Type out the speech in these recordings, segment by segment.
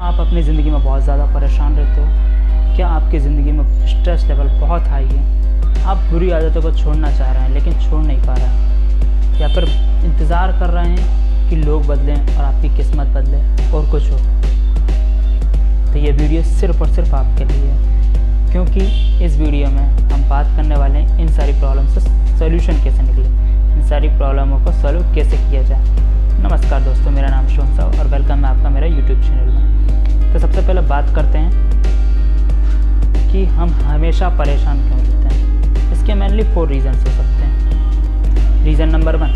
आप अपनी ज़िंदगी में बहुत ज़्यादा परेशान रहते हो? क्या आपकी ज़िंदगी में स्ट्रेस लेवल बहुत हाई है? आप बुरी आदतों को छोड़ना चाह रहे हैं लेकिन छोड़ नहीं पा रहे हैं, या फिर इंतज़ार कर रहे हैं कि लोग बदलें और आपकी किस्मत बदले और कुछ हो? तो ये वीडियो सिर्फ़ और सिर्फ आपके लिए है, क्योंकि इस वीडियो में हम बात करने वाले हैं इन सारी प्रॉब्लम से सोल्यूशन कैसे निकले, इन सारी प्रॉब्लमों को सॉल्व कैसे किया जाए। नमस्कार दोस्तों, मेरा नाम शोन साहू और वेलकम है आपका मेरा यूट्यूब चैनल में। तो सबसे पहले बात करते हैं कि हम हमेशा परेशान क्यों रहते हैं। इसके मेनली 4 रीज़न्स हो सकते हैं। रीज़न नंबर 1,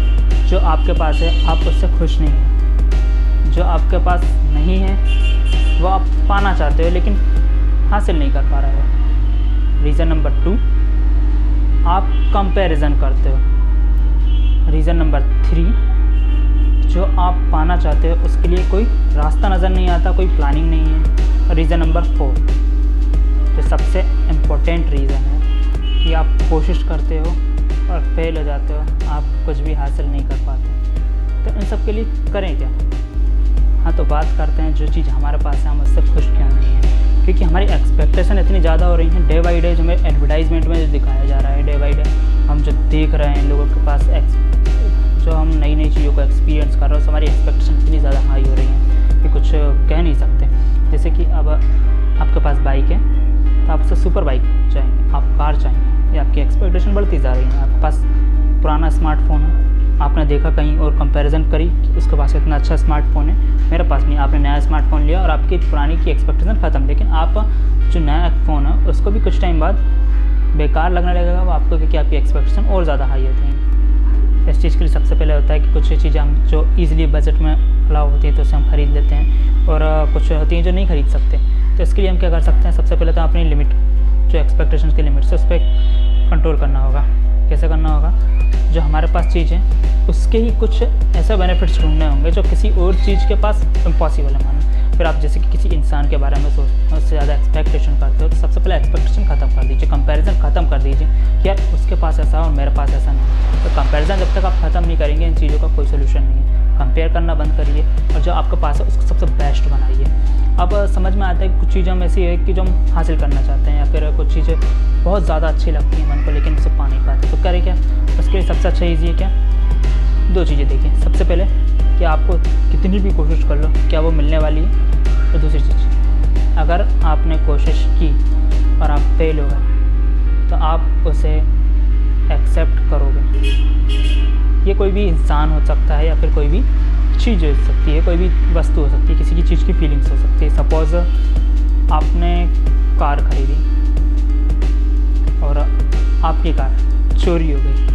जो आपके पास है आप उससे खुश नहीं हैं। जो आपके पास नहीं है वो आप पाना चाहते हो लेकिन हासिल नहीं कर पा रहे हो। रीज़न नंबर 2, आप कंपैरिजन करते हो। रीज़न नंबर 3, जो आप पाना चाहते हो उसके लिए कोई रास्ता नज़र नहीं आता, कोई प्लानिंग नहीं है। और रीज़न नंबर 4, जो सबसे इम्पोर्टेंट रीज़न है कि आप कोशिश करते हो और फेल हो जाते हो, आप कुछ भी हासिल नहीं कर पाते। तो इन सब के लिए करें क्या? हाँ, तो बात करते हैं जो चीज़ हमारे पास है हम उससे खुश क्यों नहीं हैं। क्योंकि हमारी एक्सपेक्टेशन इतनी ज़्यादा हो रही है, डे बाई डे जो हमें एडवर्टाइजमेंट में जो दिखाया जा रहा है, डे बाई डे हम जो देख रहे हैं लोगों के पास जो हम नई नई चीज़ों को एक्सपीरियंस कर रहे हो, हमारी एक्सपेक्टेशन इतनी ज़्यादा हाई हो रही है कि कुछ कह नहीं सकते। जैसे कि अब आपके पास बाइक है तो आप उससे सुपर बाइक चाहेंगे, आप कार चाहेंगे, ये आपकी एक्सपेक्टेशन बढ़ती जा रही है। आपके पास पुराना स्मार्टफोन है, आपने देखा कहीं और कंपैरिजन करी कि उसके पास इतना अच्छा स्मार्टफोन है, मेरे पास नहीं। आपने नया स्मार्टफोन लिया और आपकी पुरानी की एक्सपेक्टेशन ख़त्म। लेकिन आप जो नया फ़ोन है उसको भी कुछ टाइम बाद बेकार लगने लगेगा वो आपको, क्योंकि आपकी एक्सपेक्टेशन और ज़्यादा हाई होती है। इस चीज़ के लिए सबसे पहले होता है कि कुछ चीज़ें हम जो ईज़िली बजट में अलाउ होती है तो उसे हम ख़रीद लेते हैं, और कुछ होती हैं जो नहीं खरीद सकते। तो इसके लिए हम क्या कर सकते हैं? सबसे पहले तो अपनी लिमिट, जो एक्सपेक्टेशंस की लिमिट है उस पर कंट्रोल करना होगा। कैसे करना होगा? जो हमारे पास चीज़ है उसके ही कुछ ऐसे बेनिफिट्स ढूंढने होंगे जो किसी और चीज़ के पास इम्पॉसिबल है मानो। फिर आप जैसे कि किसी इंसान के बारे में सोचते हो, उससे ज़्यादा एक्सपेक्टेशन करते हो, तो सबसे पहले एक्सपेक्टेशन ख़त्म कर दीजिए, कंपैरिजन ख़त्म कर दीजिए कि यार उसके पास ऐसा और मेरे पास ऐसा नहीं। तो कंपैरिजन जब तक आप ख़त्म नहीं करेंगे इन चीज़ों का कोई सोल्यूशन नहीं है। कंपेयर करना बंद करिए और जो आपके पास है उसको सबसे बेस्ट बनाइए। अब समझ में आता है कि कुछ चीज़ें हम ऐसी है कि जो हम हासिल करना चाहते हैं, या फिर कुछ चीज़ें बहुत ज़्यादा अच्छी लगती हैं मन को लेकिन उसे पा नहीं पाते। तो करें क्या? उसके लिए सबसे अच्छा ईजी है क्या? 2 चीज़ें देखिए। सबसे पहले कि आपको कितनी भी कोशिश कर लो क्या वो मिलने वाली है। और दूसरी चीज़, अगर आपने कोशिश की और आप फेल हो गए तो आप उसे एक्सेप्ट करोगे। ये कोई भी इंसान हो सकता है या फिर कोई भी चीज़ हो सकती है, कोई भी वस्तु हो सकती है, किसी की चीज़ की फीलिंग्स हो सकती है। सपोज़ आपने कार खरीदी और आपकी कार चोरी हो गई,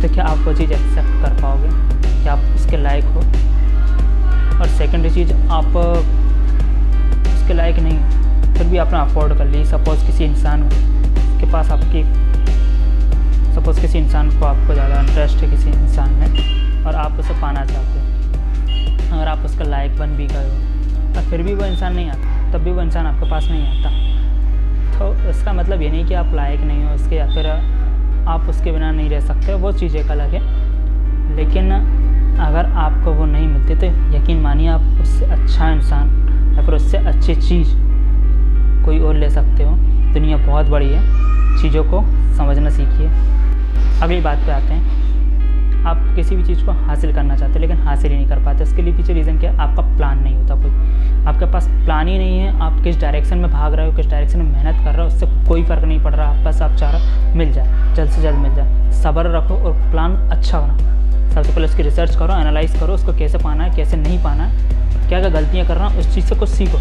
तो क्या आप वो चीज़ एक्सेप्ट कर पाओगे? क्या आप उसके लायक हो? और सेकेंडरी चीज़, आप उसके लायक नहीं हो फिर भी आपने अफोर्ड कर ली। सपोज़ किसी इंसान के पास सपोज़ किसी इंसान को आपको ज़्यादा इंटरेस्ट है किसी इंसान में और आप उसे पाना चाहते हो, अगर आप उसका लायक बन भी गए हो और फिर भी वो इंसान नहीं आता, तब भी वो इंसान आपके पास नहीं आता, तो इसका मतलब ये नहीं कि आप लायक नहीं हो उसके, या फिर आप उसके बिना नहीं रह सकते। वो चीज़ एक अलग है। लेकिन अगर आपको वो नहीं मिलती तो यकीन मानिए आप उससे अच्छा इंसान या फिर उससे अच्छी चीज़ कोई और ले सकते हो। दुनिया बहुत बड़ी है, चीज़ों को समझना सीखिए। अगली बात पे आते हैं। आप किसी भी चीज़ को हासिल करना चाहते हैं लेकिन हासिल ही नहीं कर पाते। इसके लिए पीछे रीज़न क्या है? आपका प्लान नहीं होता कोई, आपके पास प्लान ही नहीं है। आप किस डायरेक्शन में भाग रहे हो, किस डायरेक्शन में मेहनत कर रहे हो, उससे कोई फ़र्क नहीं पड़ रहा। बस आप चाह रहे मिल जाए, जल्द से जल्द मिल जाए। सब्र रखो और प्लान अच्छा बनाओ। सबसे पहले उसकी रिसर्च करो, एनालाइज़ करो उसको कैसे पाना है, कैसे नहीं पाना है, क्या क्या गलतियाँ कर रहा हूँ, उस चीज़ से कुछ सीखो।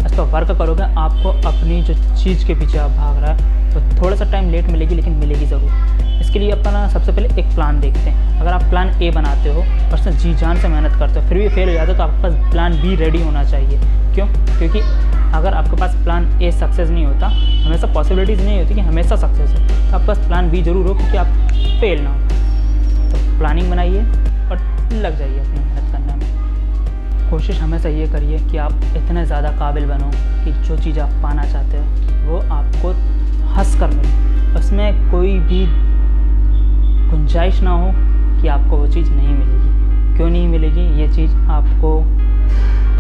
इस पर वर्क करोगे, आपको अपनी जो चीज़ के पीछे आप भाग रहा है तो थोड़ा सा टाइम लेट मिलेगी लेकिन मिलेगी ज़रूर। इसके लिए अपना सबसे पहले एक प्लान देखते हैं। अगर आप प्लान ए बनाते हो और उसमें जी जान से मेहनत करते हो फिर भी फेल हो जाते हो तो आपके पास प्लान बी रेडी होना चाहिए। क्यों? क्योंकि अगर आपके पास प्लान ए सक्सेस नहीं होता, हमेशा पॉसिबिलिटीज़ नहीं होती कि हमेशा सक्सेस हो, तो आपके पास प्लान बी ज़रूर हो क्योंकि आप फेल ना हो। तो प्लानिंग बनाइए और लग जाइए अपनी मेहनत करने में। कोशिश हमेशा ये करिए कि आप इतने ज़्यादा काबिल बनो कि जो चीज़ आप पाना चाहते हो वो आपको हंस कर मिले, उसमें कोई भी गुंजाइश ना हो कि आपको वो चीज़ नहीं मिलेगी। क्यों नहीं मिलेगी? ये चीज़ आपको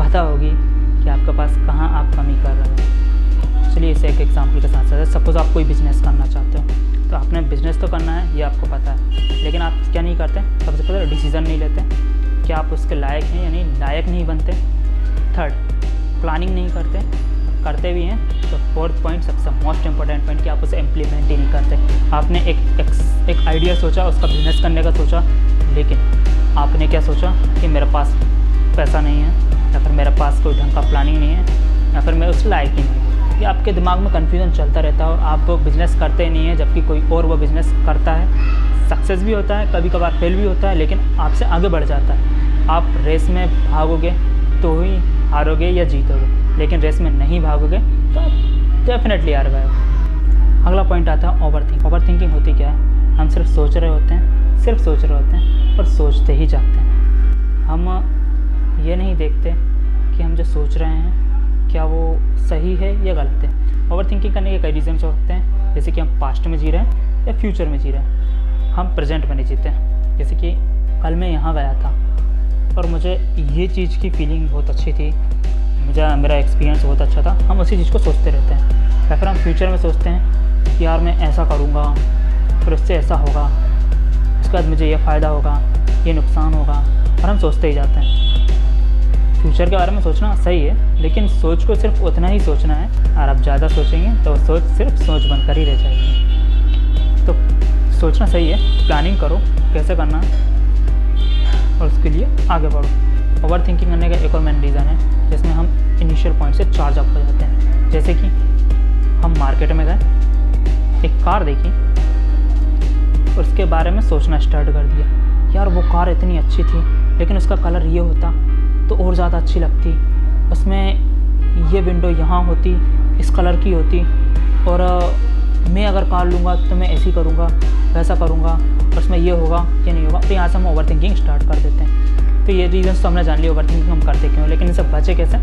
पता होगी कि आपके पास कहाँ आप कमी कर रहे हो। चलिए इसे एक एग्जांपल के साथ साथ, सपोज़ आप कोई बिज़नेस करना चाहते हो, तो आपने बिज़नेस तो करना है ये आपको पता है, लेकिन आप क्या नहीं करते, सबसे पहले डिसीज़न नहीं लेते कि आप उसके लायक हैं यानी लायक नहीं बनते। थर्ड, प्लानिंग नहीं करते, करते भी हैं तो फोर्थ पॉइंट सबसे मोस्ट इंपॉर्टेंट पॉइंट कि आप उसे इम्प्लीमेंट ही नहीं करते। आपने एक आइडिया सोचा, उसका बिज़नेस करने का सोचा, लेकिन आपने क्या सोचा कि मेरे पास पैसा नहीं है, या फिर मेरे पास कोई ढंग का प्लानिंग नहीं है, या फिर मैं उस लायक ही नहीं हूँ। ये आपके दिमाग में कन्फ्यूजन चलता रहता है और आप बिज़नेस करते नहीं हैं, जबकि कोई और वो बिज़नेस करता है, सक्सेस भी होता है, कभी कभार फेल भी होता है, लेकिन आपसे आगे बढ़ जाता है। आप रेस में भागोगे तो ही हारोगे या जीतोगे, लेकिन रेस में नहीं भागोगे तो आप डेफिनेटली हार गए। अगला पॉइंट आता है ओवरथिंक। ओवरथिंकिंग होती क्या है? हम सिर्फ सोच रहे होते हैं, सिर्फ सोच रहे होते हैं और सोचते ही जाते हैं। हम ये नहीं देखते कि हम जो सोच रहे हैं क्या वो सही है या गलत है। ओवरथिंकिंग करने के कई रीजन्स हो सकते हैं, जैसे कि हम पास्ट में जी रहे हैं या फ्यूचर में जी रहे हैं, हम प्रेजेंट में नहीं जीते हैं। जैसे कि कल मैं यहाँ गया था और मुझे ये चीज़ की फीलिंग बहुत अच्छी थी, मेरा एक्सपीरियंस बहुत अच्छा था, हम उसी चीज़ को सोचते रहते हैं। या फिर हम फ्यूचर में सोचते हैं कि यार मैं ऐसा करूँगा, फिर उससे ऐसा होगा, उसके बाद मुझे ये फ़ायदा होगा, ये नुकसान होगा, और हम सोचते ही जाते हैं। फ्यूचर के बारे में सोचना सही है, लेकिन सोच को सिर्फ उतना ही सोचना है, और आप ज़्यादा सोचेंगे तो सोच सिर्फ सोच बनकर ही रह जाएगी। तो सोचना सही है, प्लानिंग करो कैसे करना है और उसके लिए आगे बढ़ो। ओवर थिंकिंग करने का एक और मेन रीज़न है जिसमें हम इनिशियल पॉइंट से चार्ज अप हो जाते हैं। जैसे कि हम मार्केट में गए, एक कार देखी, उसके बारे में सोचना स्टार्ट कर दिया, यार वो कार इतनी अच्छी थी, लेकिन उसका कलर ये होता तो और ज़्यादा अच्छी लगती, उसमें ये विंडो यहाँ होती, इस कलर की होती, और मैं अगर कार लूँगा तो मैं ऐसी करूँगा, वैसा करूँगा, उसमें ये होगा, ये नहीं होगा। तो यहाँ से हम ओवर थिंकिंग स्टार्ट कर देते हैं। तो ये रीजन्स तो हमने जान लिया ओवर थिंकिंग हम करते क्यों, लेकिन इनसे बचे कैसे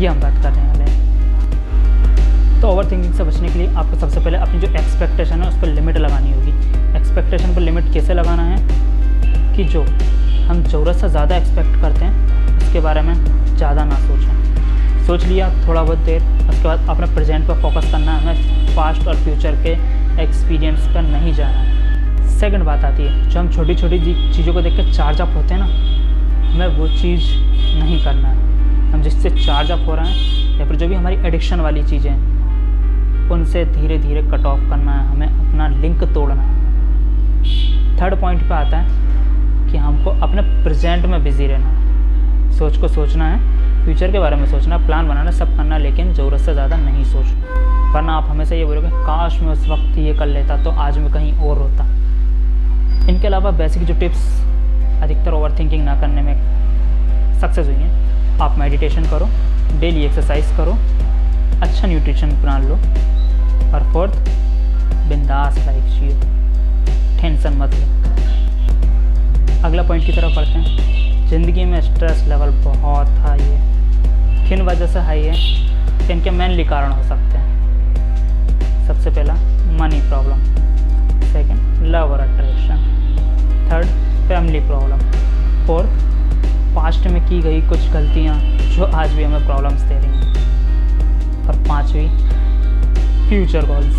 ये हम बात करने वाले हैं। तो ओवर थिंकिंग से बचने के लिए आपको सबसे पहले अपनी जो एक्सपेक्टेशन है उस पर लिमिट लगानी होगी। एक्सपेक्टेशन पर लिमिट कैसे लगाना है कि जो हम ज़रूरत से ज़्यादा एक्सपेक्ट करते हैं उसके बारे में ज़्यादा ना सोचें। सोच लिया थोड़ा बहुत देर, उसके बाद अपने प्रेजेंट पर फोकस करना है, हमें पास्ट और फ्यूचर के एक्सपीरियंस पर नहीं जाना है। सेकंड बात आती है, जो हम छोटी छोटी चीज़ों को देख के चार्ज अप होते हैं ना, हमें वो चीज़ नहीं करना है। हम जिससे चार्ज अप हो रहे हैं या फिर जो भी हमारी एडिक्शन वाली चीज़ें हैं उनसे धीरे धीरे कट ऑफ करना है, हमें अपना लिंक तोड़ना है। थर्ड पॉइंट पे आता है कि हमको अपने प्रेजेंट में बिज़ी रहना है। सोच को सोचना है, फ्यूचर के बारे में सोचना, प्लान बनाना, सब करना, लेकिन ज़रूरत से ज़्यादा नहीं सोचना, वरना आप हमेशा ये बोलोगे काश मैं उस वक्त ये कर लेता तो आज मैं कहीं और होता। इनके अलावा बेसिक जो टिप्स अधिकतर ओवर थिंकिंग ना करने में सक्सेस हुई हैं, आप मेडिटेशन करो, डेली एक्सरसाइज करो, अच्छा न्यूट्रिशन प्लान लो, और फोर्थ बिंदास लाइफ जियो, टेंशन मत लो। अगला पॉइंट की तरफ पढ़ते हैं। ज़िंदगी में स्ट्रेस लेवल बहुत हाई है। किन वजह से हाई है? इनके मेनली कारण हो सकते हैं। सबसे पहला मनी प्रॉब्लम, सेकंड लव और attraction, third family problem, fourth past में की गई कुछ गलतियाँ जो आज भी हमें प्रॉब्लम्स दे रही हैं, और पांचवी फ्यूचर गोल्स।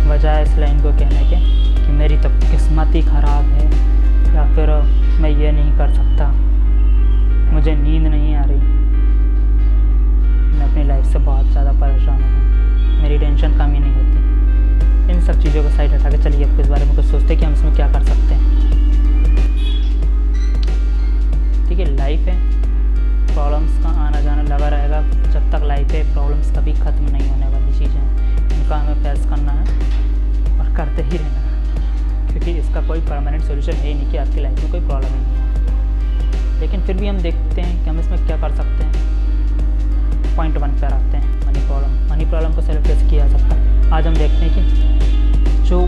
वजह है इस लाइन को कहने के कि मेरी तो किस्मत ही ख़राब है, या फिर मैं ये नहीं कर सकता, मुझे नींद नहीं आ रही, मैं अपनी लाइफ से बहुत ज़्यादा परेशान हूँ, मेरी टेंशन कम ही नहीं होती। इन सब चीज़ों को साइड हटा के चलिए अब इस बारे में कुछ सोचते हैं कि हम इसमें क्या कर सकते हैं। ठीक है, लाइफ है, प्रॉब्लम्स का आना जाना लगा रहेगा। जब तक लाइफ है प्रॉब्लम्स कभी ख़त्म नहीं होने वाली चीज़ें हैं, उनका हमें फेस करना है और करते ही रहना है, क्योंकि इसका कोई परमानेंट सोल्यूशन है ही नहीं कि आपकी लाइफ में कोई प्रॉब्लम ही नहीं है। लेकिन फिर भी हम देखते हैं कि हम इसमें क्या कर सकते हैं। पॉइंट 1 पर आते हैं, मनी प्रॉब्लम। मनी प्रॉब्लम को सॉल्व कैसे किया जा सकता है? आज हम देखते हैं कि जो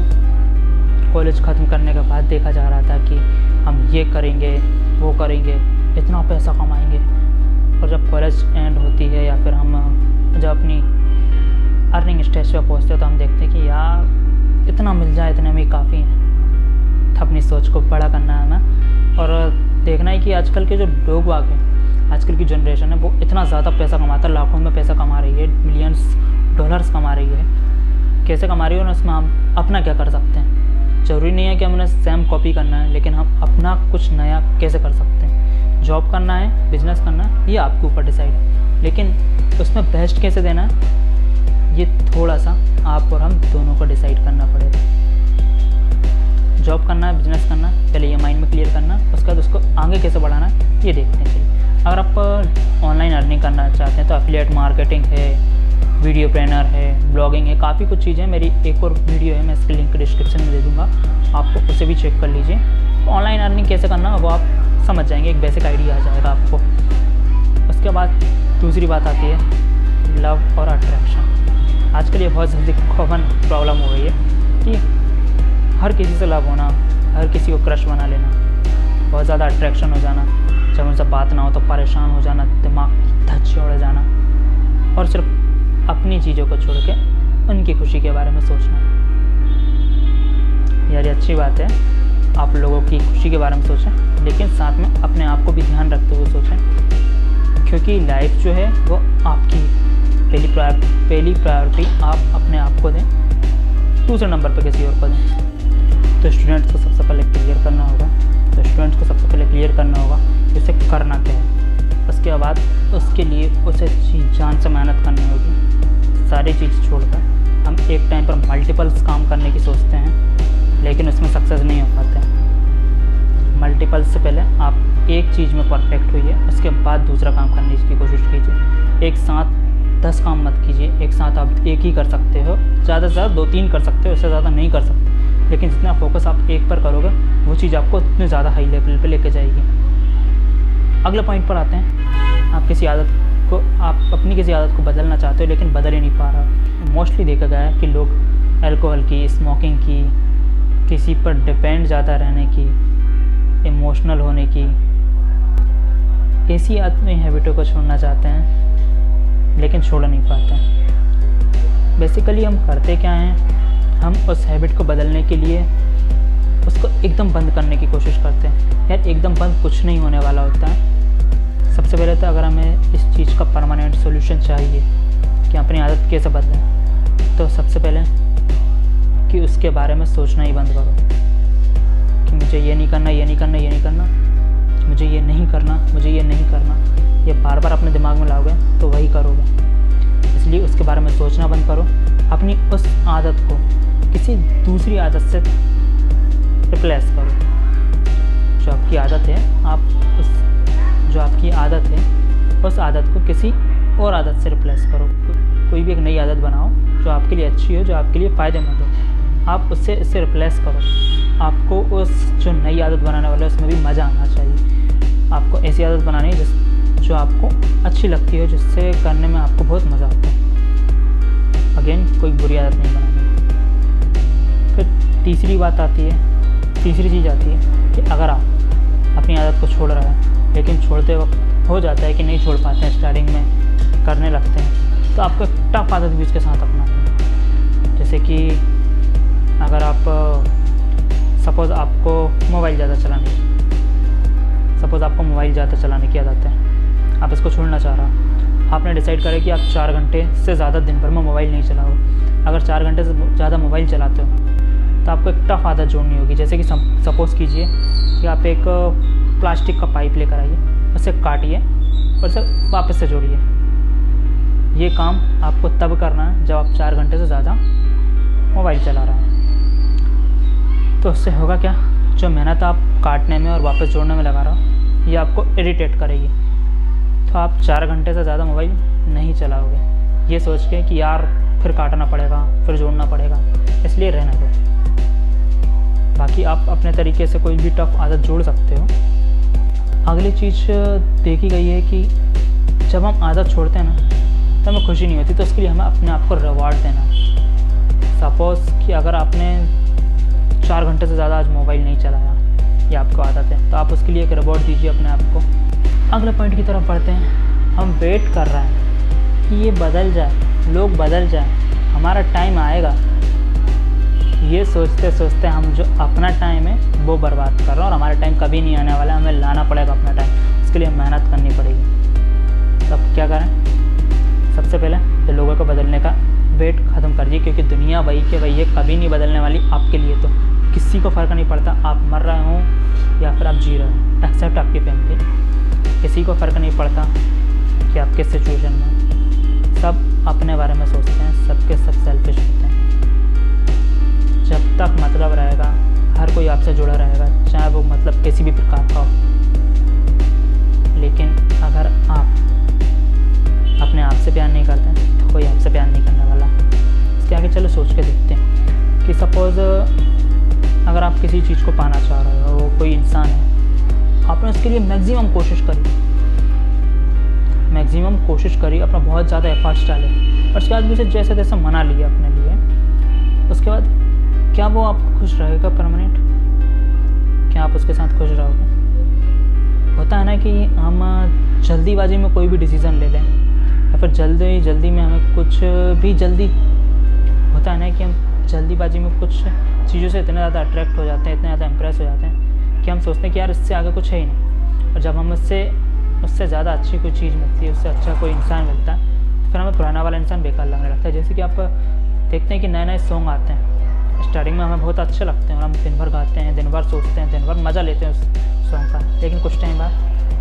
कॉलेज ख़त्म करने के बाद देखा जा रहा था कि हम ये करेंगे, वो करेंगे, इतना पैसा कमाएंगे, और जब कॉलेज एंड होती है या फिर हम जब अपनी अर्निंग स्टेज पर पहुँचते हैं तो हम देखते हैं कि यार इतना मिल जाए, इतने में काफ़ी है। तो अपनी सोच को बड़ा करना है हमें, और देखना है कि आजकल के जो लोग वाक़ हैं आजकल की जनरेशन है वो इतना ज़्यादा पैसा कमाता है, लाखों में पैसा कमा रही है, मिलियंस डॉलर्स कमा रही है। कैसे कमा रही है और उसमें हम अपना क्या कर सकते हैं। ज़रूरी नहीं है कि हमने सेम कॉपी करना है, लेकिन हम अपना कुछ नया कैसे कर सकते हैं। जॉब करना है, बिजनेस करना है, ये आपके ऊपर डिसाइड है, लेकिन उसमें बेस्ट कैसे देना है ये थोड़ा सा आप और हम दोनों को डिसाइड करना पड़ेगा। जॉब करना है, बिजनेस करना है, पहले ये माइंड में क्लियर करना, उसके बाद उसको आगे कैसे बढ़ाना है ये देखते हैं। चलिए, अगर आप ऑनलाइन अर्निंग करना चाहते हैं तो एफिलिएट मार्केटिंग है, वीडियो ट्रेनर है, ब्लॉगिंग है, काफ़ी कुछ चीज़ें। मेरी एक और वीडियो है, मैं इसकी लिंक डिस्क्रिप्शन में दे दूँगा, आपको उसे भी चेक कर लीजिए। तो ऑनलाइन अर्निंग कैसे करना वो आप समझ जाएंगे, एक बेसिक आइडिया आ जाएगा आपको। उसके बाद दूसरी बात आती है लव और अट्रैक्शन। आजकल ये बहुत जल्दी कॉमन प्रॉब्लम हो गई है कि हर किसी से लव होना, हर किसी को क्रश बना लेना, बहुत ज़्यादा अट्रैक्शन हो जाना, जब उनसे बात ना हो तो परेशान हो जाना, दिमाग धज्जे उड़ जाना, और सिर्फ अपनी चीज़ों को छोड़ के उनकी खुशी के बारे में सोचना। यार ये अच्छी बात है, आप लोगों की खुशी के बारे में सोचें, लेकिन साथ में अपने आप को भी ध्यान रखते हुए सोचें, क्योंकि लाइफ जो है वो आपकी पहली प्रायोरिटी आप अपने आप को दें, दूसरे नंबर पर किसी और को दें। तो स्टूडेंट्स को सबसे पहले क्लियर करना होगा उसे करना क्या है। उसके बाद उसके लिए उसे जान से मेहनत करनी होगी। सारी चीज़ छोड़कर हम एक टाइम पर मल्टीपल्स काम करने की सोचते हैं, लेकिन उसमें सक्सेस नहीं हो पाते। मल्टीपल्स से पहले आप एक चीज़ में परफेक्ट होइए, उसके बाद दूसरा काम करने की कोशिश कीजिए। एक साथ 10 काम मत कीजिए, एक साथ आप एक ही कर सकते हो, ज़्यादा से ज़्यादा 2-3 कर सकते हो, उससे ज़्यादा नहीं कर सकते। लेकिन जितना फोकस आप एक पर करोगे वो चीज़ आपको उतने ज़्यादा हाई लेवल पे लेके जाएगी। अगले पॉइंट पर आते हैं, आप अपनी किसी आदत को बदलना चाहते हो लेकिन बदल ही नहीं पा रहा। मोस्टली देखा गया है कि लोग अल्कोहल की, स्मोकिंग की, किसी पर डिपेंड ज़्यादा रहने की, इमोशनल होने की, ऐसी आदमी हैबिटों को छोड़ना चाहते हैं लेकिन छोड़ नहीं पाते हैं। बेसिकली हम करते क्या हैं, हम उस हैबिट को बदलने के लिए उसको एकदम बंद करने की कोशिश करते हैं। यार एकदम बंद कुछ नहीं होने वाला होता है। सबसे पहले तो अगर हमें इस चीज़ का परमानेंट सॉल्यूशन चाहिए कि अपनी आदत कैसे बदलें, तो सबसे पहले कि उसके बारे में सोचना ही बंद करो कि मुझे ये नहीं करना, ये नहीं करना, ये नहीं करना, मुझे ये नहीं करना, मुझे ये नहीं करना। ये बार बार अपने दिमाग में लाओगे तो वही करोगे। इसलिए उसके बारे में सोचना बंद करो। अपनी उस आदत को किसी दूसरी आदत से रिप्लेस करो। जो आपकी आदत है, उस आदत को किसी और आदत से रिप्लेस करो। कोई भी एक नई आदत बनाओ जो आपके लिए अच्छी हो, जो आपके लिए फ़ायदेमंद हो। आप इससे रिप्लेस करो। आपको उस जो नई आदत बनाने वाले उसमें भी मज़ा आना चाहिए। आपको ऐसी आदत बनानी है जो आपको अच्छी लगती हो, जिससे करने में आपको बहुत मज़ा आता है। अगेन कोई बुरी आदत नहीं बनानी। फिर तीसरी चीज़ आती है कि अगर आप अपनी आदत को छोड़ रहे हैं लेकिन छोड़ते वक्त हो जाता है कि नहीं छोड़ पाते हैं, स्टार्टिंग में करने लगते हैं, तो आपको एक टफ आदत भी उसके साथ अपनाते हैं। जैसे कि अगर आप सपोज़ आपको मोबाइल ज़्यादा चलाने की आदत है, आप इसको छोड़ना चाह रहा हो। आपने डिसाइड करा कि आप 4 घंटे से ज़्यादा दिन भर में मोबाइल नहीं चलाओगे। अगर 4 घंटे से ज़्यादा मोबाइल चलाते हो तो आपको एक टफ आदत जोड़नी होगी। जैसे कि सपोज़ कीजिए कि आप एक प्लास्टिक का पाइप लेकर आइए, उसे काटिए और उसे वापस से जोड़िए। ये काम आपको तब करना है जब आप 4 घंटे से ज़्यादा मोबाइल चला रहे हैं। तो उससे होगा क्या, जो मेहनत आप काटने में और वापस जोड़ने में लगा रहा हो ये आपको इरिटेट करेगी। तो आप 4 घंटे से ज़्यादा मोबाइल नहीं चलाओगे, ये सोच के कि यार फिर काटना पड़ेगा, फिर जोड़ना पड़ेगा, इसलिए रहना दो। बाकी आप अपने तरीके से कोई भी टफ आदत जोड़ सकते हो। अगली चीज़ देखी गई है कि जब हम आदत छोड़ते हैं ना तो हमें खुशी नहीं होती, तो उसके लिए हमें अपने आप को रिवॉर्ड देना। सपोज़ कि अगर आपने 4 घंटे से ज़्यादा आज मोबाइल नहीं चलाया, ये आपको आदत है, तो आप उसके लिए एक रिवॉर्ड दीजिए अपने आप को। अगले पॉइंट की तरफ बढ़ते हैं। हम वेट कर रहे हैं कि ये बदल जाए, लोग बदल जाए, हमारा टाइम आएगा। ये सोचते सोचते हम जो अपना टाइम है वो बर्बाद कर रहे हैं, और हमारा टाइम कभी नहीं आने वाला है। हमें लाना पड़ेगा अपना टाइम, उसके लिए मेहनत करनी पड़ेगी। क्या करें, सबसे पहले तो लोगों को बदलने का वेट ख़त्म कर दिए, क्योंकि दुनिया वही के वही है, कभी नहीं बदलने वाली आपके लिए। तो किसी को फ़र्क नहीं पड़ता आप मर रहे हो या फिर आप जी रहे हो, एक्सेप्ट आपकी फैमिली। किसी को फ़र्क नहीं पड़ता कि आप किस सिचुएशन में, सब अपने बारे में सोचते हैं, सबके सब सेल्फिश होते हैं। जब तक मतलब रहेगा, हर कोई आपसे जुड़ा रहेगा, चाहे वो मतलब किसी भी प्रकार का हो। लेकिन अगर आप अपने आप से प्यार नहीं करते तो कोई आपसे प्यार नहीं करने वाला। इसके आगे चलो सोच के देखते हैं कि सपोज़ अगर आप किसी चीज़ को पाना चाह रहे हो, वो कोई इंसान है, आपने उसके लिए मैक्सिमम कोशिश करी, अपना बहुत ज़्यादा एफर्ट्स डाले, और उसके बाद भी उसे जैसे तैसे मना लिया अपने लिए। उसके बाद क्या वो आपको खुश रहेगा परमानेंट? क्या आप उसके साथ खुश रहोगे? होता है ना कि हम जल्दीबाजी में कोई भी डिसीज़न ले लें, या फिर जल्दी में हमें कुछ भी जल्दी होता है ना कि हम जल्दीबाजी में कुछ चीज़ों से इतने ज़्यादा अट्रैक्ट हो जाते हैं, इतने ज़्यादा इम्प्रेस हो जाते हैं कि हम सोचते हैं कि यार इससे आगे कुछ है ही नहीं। और जब हम उससे ज़्यादा अच्छी कोई चीज़ मिलती है, उससे अच्छा कोई इंसान मिलता है, तो फिर हमें पुराना वाला इंसान बेकार लगने लगता है। जैसे कि आप देखते हैं कि नए सॉन्ग आते हैं, स्टार्टिंग में हमें बहुत अच्छे लगते हैं और हम दिन भर गाते हैं, दिन भर सोचते हैं, दिन भर मज़ा लेते हैं उस सॉन्ग का। लेकिन कुछ टाइम बाद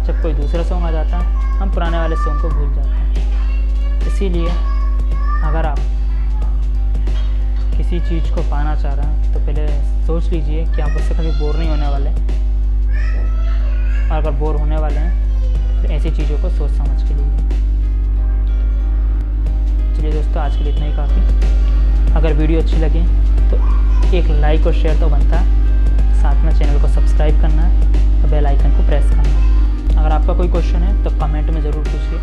जब कोई दूसरा सॉन्ग आ जाता है, हम पुराने वाले सॉन्ग को भूल जाते हैं। इसीलिए अगर आप किसी चीज़ को पाना चाह रहे हैं तो पहले सोच लीजिए कि आप उससे कभी बोर नहीं होने वाले, और अगर बोर होने वाले हैं तो ऐसी चीज़ों को सोच समझ के लिए। चलिए दोस्तों, आज के लिए इतना ही काफ़ी। अगर वीडियो अच्छी लगी तो एक लाइक और शेयर तो बनता है, साथ में चैनल को सब्सक्राइब करना है और बेल आइकन को प्रेस करना है। अगर आपका कोई क्वेश्चन है तो कमेंट में ज़रूर पूछिए।